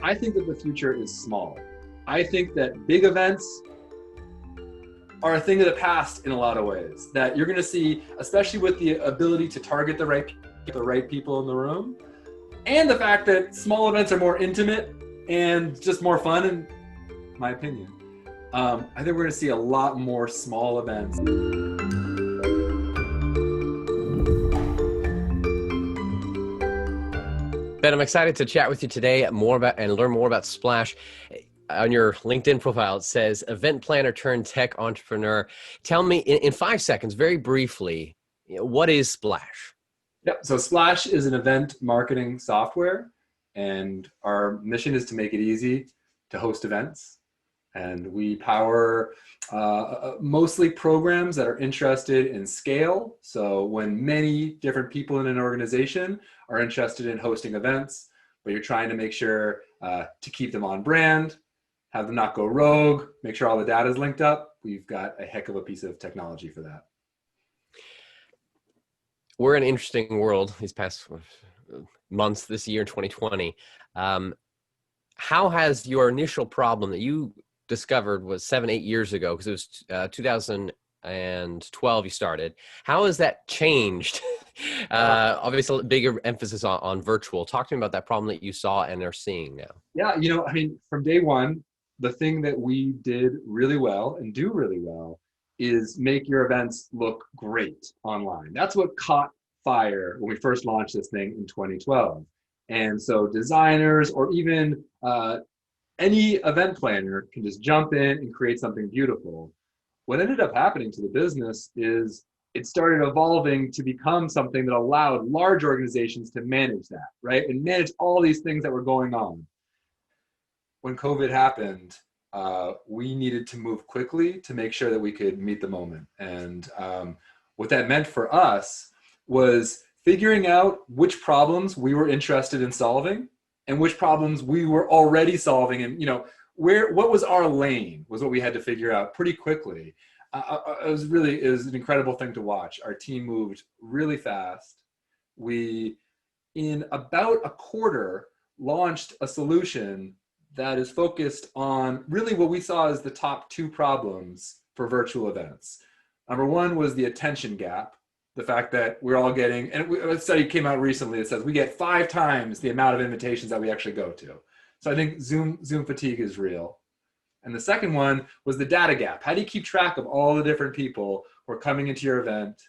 I think that the future is small. I think that big events are a thing of the past in a lot of ways, that you're going to see, especially with the ability to target the right people in the room, and the fact that small events are more intimate and just more fun, in my opinion. I think we're going to see a lot more small events. Ben, I'm excited to chat with you today and learn more about Splash. On your LinkedIn profile, it says event planner turned tech entrepreneur. Tell me in 5 seconds, very briefly, what is Splash? Yep. So Splash is an event marketing software, and our mission is to make it easy to host events. And we power mostly programs that are interested in scale. So when many different people in an organization are interested in hosting events, but you're trying to make sure to keep them on brand, have them not go rogue, make sure all the data is linked up, we've got a heck of a piece of technology for that. We're in an interesting world these past months, this year, 2020. How has your initial problem that you discovered was 7-8 years ago, because it was 2012 you started, how has that changed? Obviously a bigger emphasis on virtual. Talk to me about that problem that you saw and are seeing now. Yeah, I mean, from day one, the thing that we did really well and do really well is make your events look great online. That's what caught fire when we first launched this thing in 2012. And so designers or even any event planner can just jump in and create something beautiful. What ended up happening to the business is it started evolving to become something that allowed large organizations to manage that, right? And manage all these things that were going on. When COVID happened, we needed to move quickly to make sure that we could meet the moment. And what that meant for us was figuring out which problems we were interested in solving and which problems we were already solving, and what was our lane was what we had to figure out pretty quickly. It was an incredible thing to watch. Our team moved really fast. We, in about a quarter, launched a solution that is focused on really what we saw as the top 2 problems for virtual events. Number one was the attention gap. The fact that we're all getting, and a study came out recently that says we get 5 times the amount of invitations that we actually go to. So I think Zoom fatigue is real. And the second one was the data gap. How do you keep track of all the different people who are coming into your event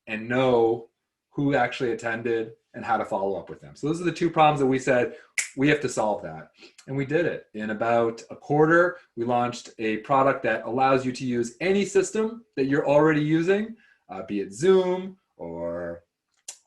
and know who actually attended and how to follow up with them? So those are the 2 problems that we said we have to solve that. And we did it. In about a quarter, we launched a product that allows you to use any system that you're already using, be it Zoom or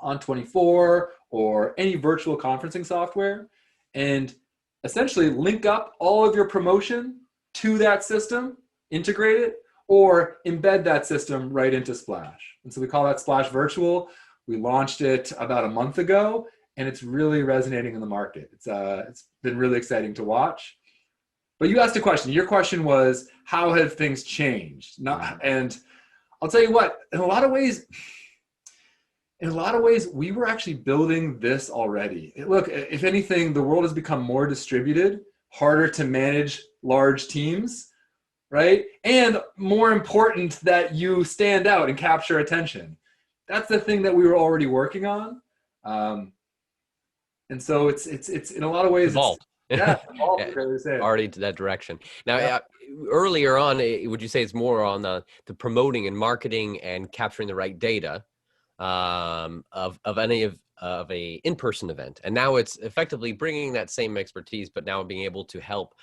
On24 or any virtual conferencing software, and essentially link up all of your promotion to that system, integrate it, or embed that system right into Splash. And so we call that Splash Virtual. We launched it about a month ago, and it's really resonating in the market. It's been really exciting to watch. But you asked a question. Your question was, how have things changed? And I'll tell you what, in a lot of ways, we were actually building this already. Look, if anything, the world has become more distributed, harder to manage large teams, right? And more important that you stand out and capture attention. That's the thing that we were already working on. And so it's in a lot of ways, evolved. Already to that direction. Now, earlier on, would you say it's more on the promoting and marketing and capturing the right data of a in-person event, and now it's effectively bringing that same expertise, but now being able to help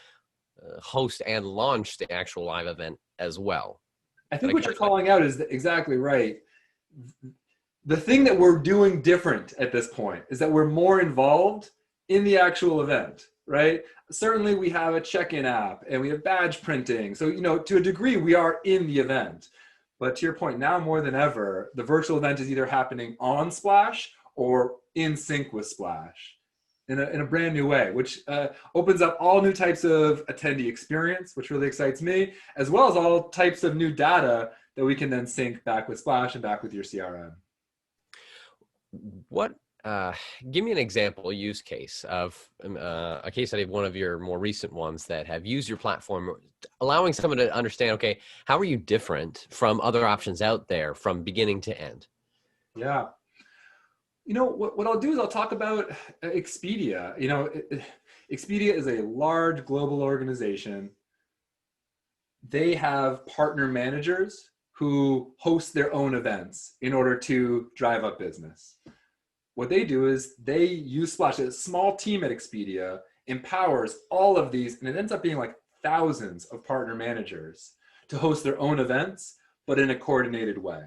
host and launch the actual live event as well? I think what you're calling out is exactly right. The thing that we're doing different at this point is that we're more involved in the actual event, right? Certainly we have a check-in app and we have badge printing. So, to a degree, we are in the event. But to your point, now more than ever, the virtual event is either happening on Splash or in sync with Splash in a brand new way, which opens up all new types of attendee experience, which really excites me, as well as all types of new data that we can then sync back with Splash and back with your CRM. What uh, give me an example use case of a case study of one of your more recent ones that have used your platform, allowing someone to understand, okay, how are you different from other options out there from beginning to end? Yeah. What I'll do is I'll talk about Expedia. Expedia is a large global organization. They have partner managers who host their own events in order to drive up business. What they do is they use Splash. A small team at Expedia empowers all of these, and it ends up being like thousands of partner managers to host their own events, but in a coordinated way.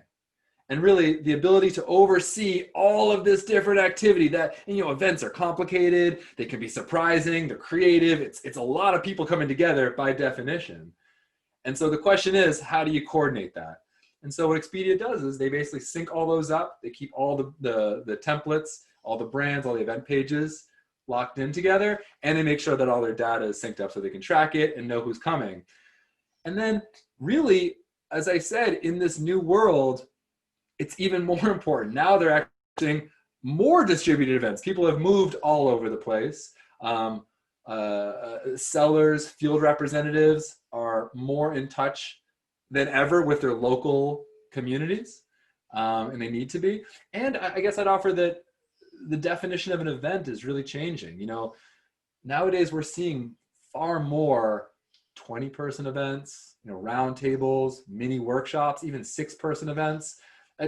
And really the ability to oversee all of this different activity that, events are complicated, they can be surprising, they're creative, it's a lot of people coming together by definition. And so the question is, how do you coordinate that? And so what Expedia does is they basically sync all those up. They keep all the templates, all the brands, all the event pages locked in together, and they make sure that all their data is synced up so they can track it and know who's coming. And then really, as I said, in this new world, it's even more important. Now they're actually more distributed events. People have moved all over the place. Sellers, field representatives are more in touch than ever with their local communities, and they need to be. And I guess I'd offer that the definition of an event is really changing. Nowadays we're seeing far more 20-person events, round tables, mini workshops, even 6-person events.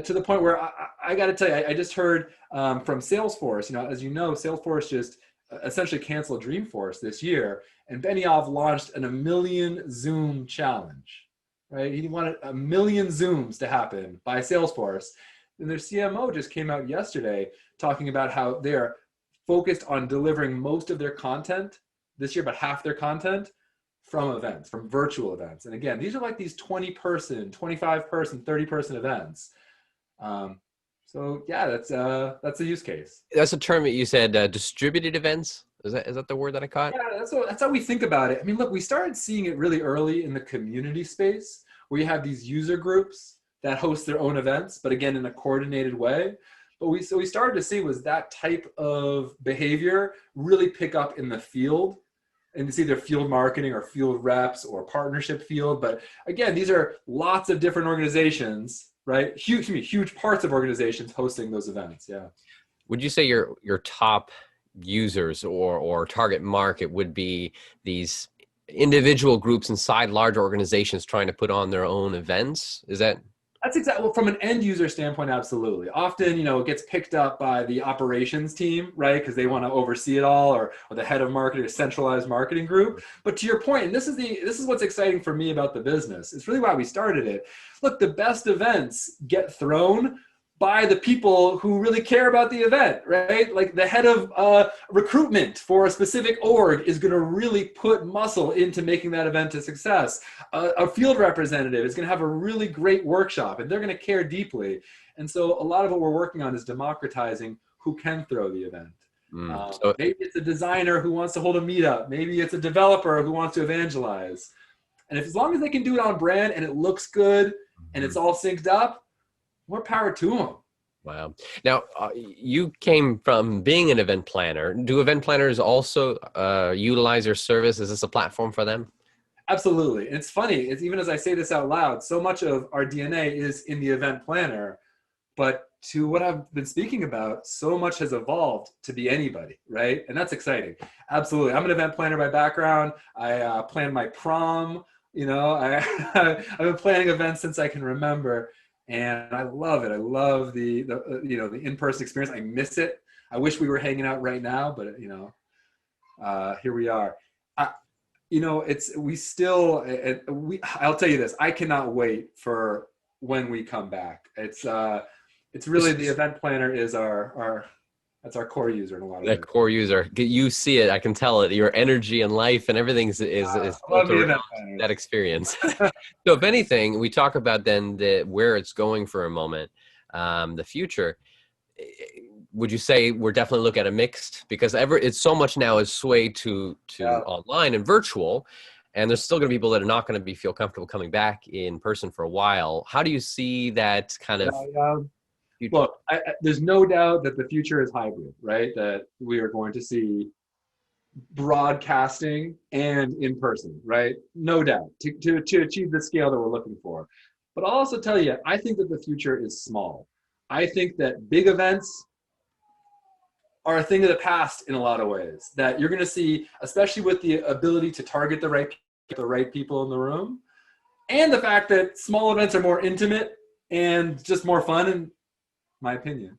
To the point where I got to tell you, I just heard from Salesforce. As you know, Salesforce just essentially canceled Dreamforce this year, and Benioff launched a million Zoom challenge. Right? He wanted 1 million Zooms to happen by Salesforce, and their CMO just came out yesterday talking about how they're focused on delivering most of their content this year, about half their content from events, from virtual events. And again, these are like these 20-person, 25-person, 30-person events. So yeah, that's a use case. That's a term that you said, distributed events. Is that the word that I caught? Yeah, that's how we think about it. I mean, look, we started seeing it really early in the community space where you have these user groups that host their own events, but again, in a coordinated way. But we started to see was that type of behavior really pick up in the field, and it's either field marketing or field reps or partnership field. But again, these are lots of different organizations, right? Huge parts of organizations hosting those events. Yeah. Would you say your top users or target market would be these individual groups inside large organizations trying to put on their own events? Is that? That's exactly, well, from an end user standpoint, absolutely. Often, it gets picked up by the operations team, right? Because they want to oversee it all, or the head of marketing, or centralized marketing group. But to your point, and this is what's exciting for me about the business. It's really why we started it. Look, the best events get thrown by the people who really care about the event, right? Like the head of recruitment for a specific org is going to really put muscle into making that event a success. A field representative is going to have a really great workshop, and they're going to care deeply. And so a lot of what we're working on is democratizing who can throw the event. Maybe it's a designer who wants to hold a meetup. Maybe it's a developer who wants to evangelize. And as long as they can do it on brand and it looks good and it's all synced up, more power to them. Wow. Now, you came from being an event planner. Do event planners also utilize your service? Is this a platform for them? Absolutely. And it's funny, it's even as I say this out loud, so much of our DNA is in the event planner, but to what I've been speaking about, so much has evolved to be anybody, right? And that's exciting. Absolutely. I'm an event planner by background. I planned my prom, I've been planning events since I can remember. And I love it. I love the in-person experience. I miss it. I wish we were hanging out right now, but here we are. I'll tell you this. I cannot wait for when we come back. It's really the event planner is that's our core user in a lot of ways. That core user, you see it. I can tell it. Your energy and life and everything is built around that experience. So, if anything, we talk about then where it's going for a moment, the future. Would you say we're definitely looking at a mixed, because it's so much now is swayed to online and virtual, and there's still going to be people that are not going to feel comfortable coming back in person for a while. How do you see that kind of? Look, there's no doubt that the future is hybrid, right? That we are going to see broadcasting and in person, right? No doubt to achieve the scale that we're looking for. But I'll also tell you, I think that the future is small. I think that big events are a thing of the past in a lot of ways. That you're going to see, especially with the ability to target the right people in the room, and the fact that small events are more intimate and just more fun, in my opinion.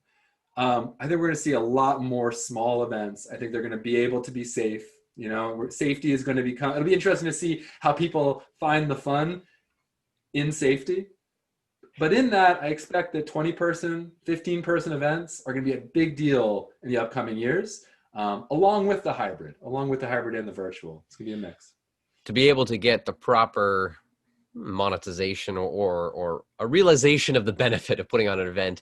I think we're going to see a lot more small events. I think they're going to be able to be safe. You know, safety is going to become, it'll be interesting to see how people find the fun in safety. But in that, I expect that 20-person, 15-person events are going to be a big deal in the upcoming years, along with the hybrid and the virtual. It's going to be a mix. To be able to get the proper monetization or a realization of the benefit of putting on an event,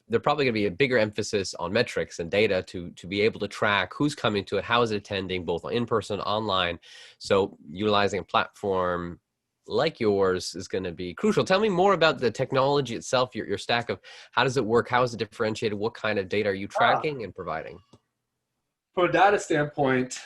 there probably going to be a bigger emphasis on metrics and data to be able to track who's coming to it, how is it attending, both in person and online. So utilizing a platform like yours is going to be crucial. Tell me more about the technology itself, your stack of how does it work, how is it differentiated, what kind of data are you tracking and providing? From a data standpoint,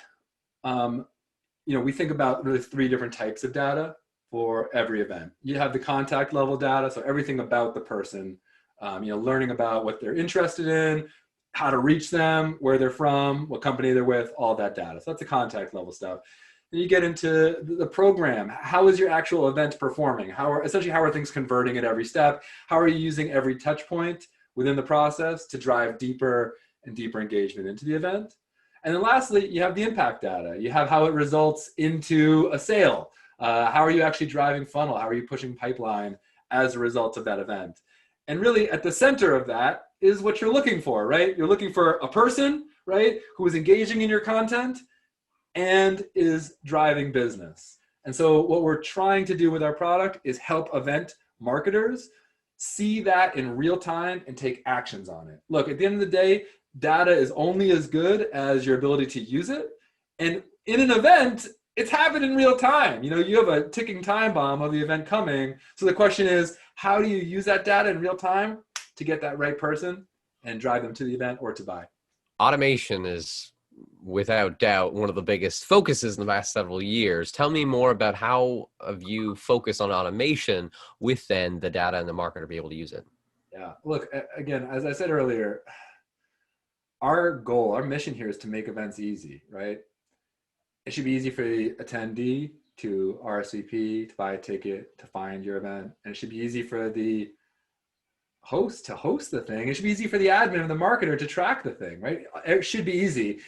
we think about really 3 different types of data for every event. You have the contact level data, so everything about the person, learning about what they're interested in, how to reach them, where they're from, what company they're with, all that data. So that's the contact level stuff. Then you get into the program. How is your actual event performing? How are things converting at every step? How are you using every touch point within the process to drive deeper and deeper engagement into the event? And then lastly, you have the impact data. You have how it results into a sale. How are you actually driving funnel? How are you pushing pipeline as a result of that event? And really at the center of that is what you're looking for, right? You're looking for a person, right, who is engaging in your content and is driving business. And so what we're trying to do with our product is help event marketers see that in real time and take actions on it. Look, at the end of the day, data is only as good as your ability to use it. And in an event, it's happening in real time. You have a ticking time bomb of the event coming. So the question is, how do you use that data in real time to get that right person and drive them to the event or to buy? Automation is without doubt one of the biggest focuses in the last several years. Tell me more about how have you focused on automation with then the data and the marketer to be able to use it? Yeah, look, again, as I said earlier, our goal, our mission here is to make events easy, right? It should be easy for the attendee to RSVP, to buy a ticket, to find your event. And it should be easy for the host to host the thing. It should be easy for the admin and the marketer to track the thing, right? It should be easy.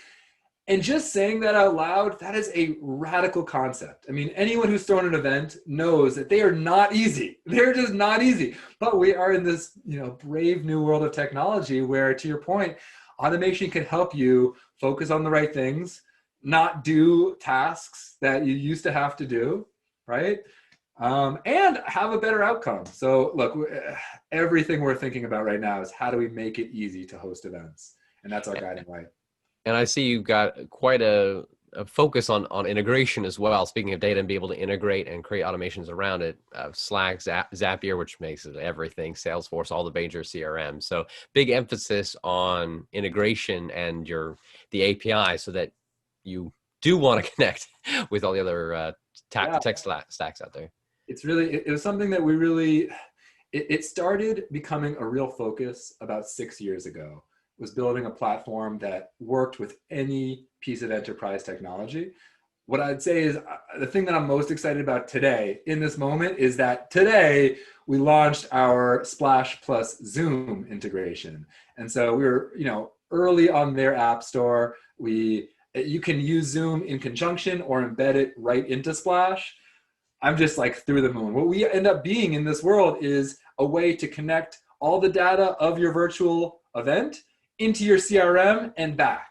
And just saying that out loud, that is a radical concept. I mean, anyone who's thrown an event knows that they are not easy. They're just not easy. But we are in this, brave new world of technology where, to your point, automation can help you focus on the right things, not do tasks that you used to have to do, right? And have a better outcome. So look, everything we're thinking about right now is how do we make it easy to host events? And that's our guiding light. And I see you've got quite a focus on integration as well. Speaking of data and be able to integrate and create automations around it, Slack, Zapier, which makes it everything, Salesforce, all the major CRM. So big emphasis on integration and the API so that you do want to connect with all the other tech stacks out there. It was something that it started becoming a real focus about 6 years ago. Was building a platform that worked with any piece of enterprise technology. What I'd say is the thing that I'm most excited about today in this moment is that today we launched our Splash plus Zoom integration. And so we were, early on their app store. You can use Zoom in conjunction or embed it right into Splash. I'm just like through the moon. What we end up being in this world is a way to connect all the data of your virtual event into your CRM and back.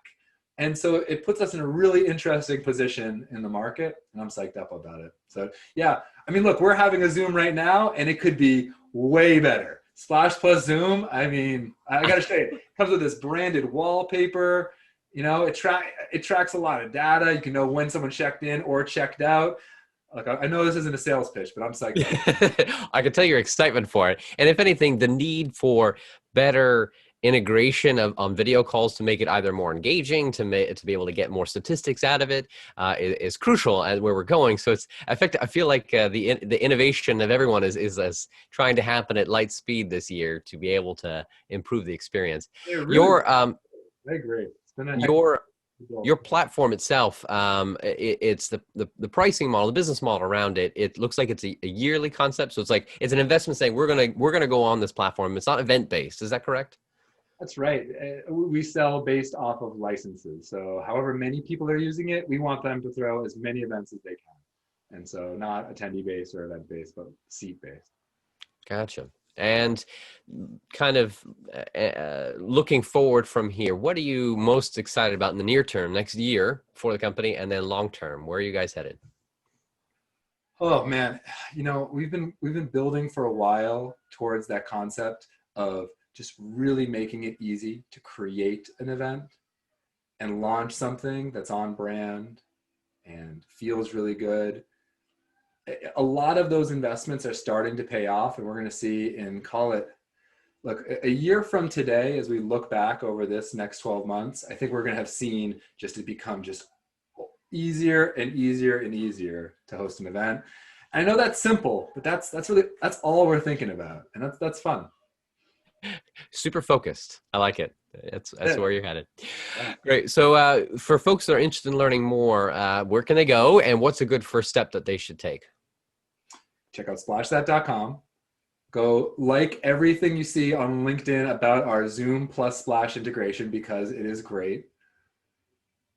And so it puts us in a really interesting position in the market, and I'm psyched up about it. So yeah, I mean, look, we're having a Zoom right now, and it could be way better. Splash plus Zoom, I mean, I gotta show you, it comes with this branded wallpaper. It tracks a lot of data. You can know when someone checked in or checked out. Like, I know this isn't a sales pitch, but I'm psyched up. I can tell your excitement for it. And if anything, the need for better integration of on video calls to make it either more engaging, to be able to get more statistics out of it, is crucial as where we're going. So it's effective. I feel like the innovation of everyone is trying to happen at light speed this year to be able to improve the experience. Yeah, really. Your I agree. It's been a heck your of a your platform itself, it's the pricing model, the business model around it. It looks like it's a yearly concept. So it's like it's an investment saying we're gonna go on this platform. It's not event based. Is that correct? That's right. We sell based off of licenses. So however many people are using it, we want them to throw as many events as they can. And so not attendee based or event based, but seat based. Gotcha. And kind of looking forward from here, what are you most excited about in the near term, next year for the company, and then long term? Where are you guys headed? Oh man, we've been building for a while towards that concept of just really making it easy to create an event and launch something that's on brand and feels really good. A lot of those investments are starting to pay off, and we're going to see in, call it, look, a year from today, as we look back over this next 12 months, I think we're going to have seen just it become just easier and easier and easier to host an event. I know that's simple, but that's all we're thinking about, and that's fun. Super focused. I like it. That's Yeah. where you're headed. Great. So for folks that are interested in learning more, where can they go, and what's a good first step that they should take? Check out splashthat.com. Go like everything you see on LinkedIn about our Zoom plus Splash integration, because it is great.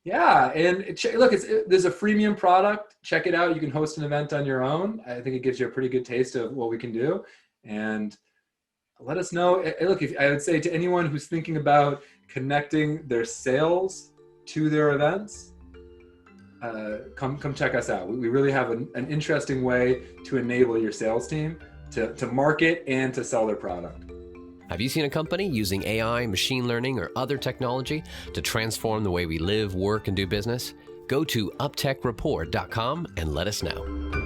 Yeah, and look, there's a freemium product. Check it out. You can host an event on your own. I think it gives you a pretty good taste of what we can do. And let us know. Look, if I would say to anyone who's thinking about connecting their sales to their events, come check us out. We really have an interesting way to enable your sales team to market and to sell their product. Have you seen a company using AI, machine learning, or other technology to transform the way we live, work, and do business? Go to uptechreport.com and let us know.